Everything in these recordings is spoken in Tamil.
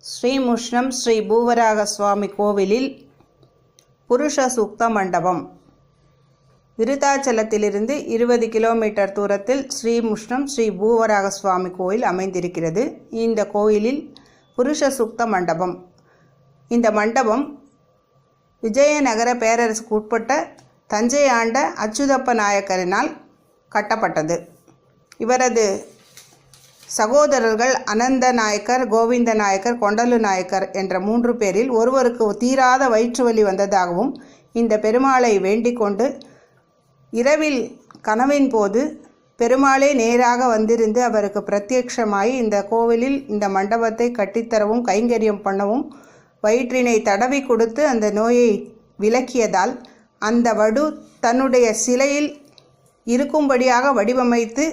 ஸ்ரீமுஷ்ணம் ஸ்ரீ பூவராக சுவாமி கோவிலில் புருஷ சூக்த மண்டபம். விருத்தாச்சலத்திலிருந்து 20 கிலோமீட்டர் தூரத்தில் ஸ்ரீமுஷ்ணம் ஸ்ரீ பூவராக சுவாமி கோயில் அமைந்திருக்கிறது. இந்த கோயிலில் புருஷ சூக்த மண்டபம். இந்த மண்டபம் விஜயநகர பேரரசுக்கு உட்பட்ட தஞ்சை ஆண்ட அச்சுதப்ப நாயக்கரினால் கட்டப்பட்டது. இவரது சகோதரர்கள் அனந்த நாயக்கர், கோவிந்த நாயக்கர், கொண்டலு நாயக்கர் என்ற 3 பேரில் ஒருவருக்கு தீராத வயிற்று வலி வந்ததாகவும் இந்த பெருமாளை வேண்டிக் கொண்டு இரவில் கனவின் போது பெருமாளே நேராக வந்திருந்து அவருக்கு பிரத்யட்சமாய் இந்த கோவிலில் இந்த மண்டபத்தை கட்டித்தரவும் கைங்கரியம் பண்ணவும் வயிற்றினை தடவி கொடுத்து அந்த நோயை விலக்கியதால் அந்த வடு தன்னுடைய சிலையில் இருக்கும்படியாக வடிவமைத்து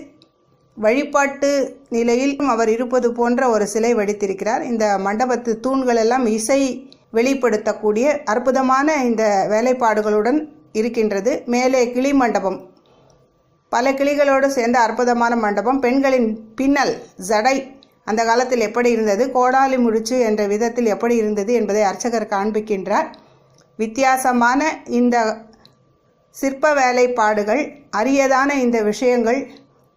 வழிபாட்டு நிலையில் அவர் இருப்பது போன்ற ஒரு சிலை வடித்திருக்கிறார். இந்த மண்டபத்து தூண்கள் எல்லாம் இசை வெளிப்படுத்தக்கூடிய அற்புதமான இந்த வேலைப்பாடுகளுடன் இருக்கின்றது. மேலே கிளி மண்டபம், பல கிளிகளோடு சேர்ந்த அற்புதமான மண்டபம். பெண்களின் பின்னல் ஜடை அந்த காலத்தில் எப்படி இருந்தது, கோடாலி முடிச்சு என்ற விதத்தில் எப்படி இருந்தது என்பதை அர்ச்சகர் காண்பிக்கின்றார். வித்தியாசமான இந்த சிற்ப வேலைப்பாடுகள், அரியதான இந்த விஷயங்கள்,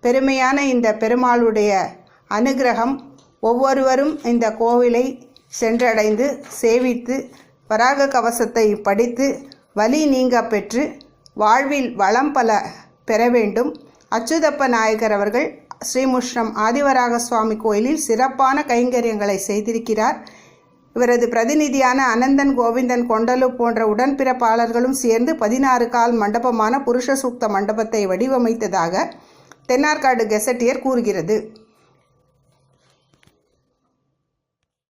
பெருமையான இந்த பெருமாளுடைய அனுகிரகம் ஒவ்வொருவரும் இந்த கோவிலை சென்றடைந்து சேவித்து வராக கவசத்தை படித்து வலி நீங்க பெற்று வாழ்வில் வளம் பல பெற வேண்டும். அச்சுதப்ப நாயக்கர் அவர்கள் ஸ்ரீமுஷ்ணம் ஆதிவராக சுவாமி கோயிலில் சிறப்பான கைங்கரியங்களை செய்திருக்கிறார். இவரது பிரதிநிதியான அனந்தன், கோவிந்தன், கொண்டலு போன்ற உடன்பிறப்பாளர்களும் சேர்ந்து 16 கால் மண்டபமான புருஷ சூக்த மண்டபத்தை வடிவமைத்ததாக தென்னார்காடு கெசட்டியர் கூறுகிறது.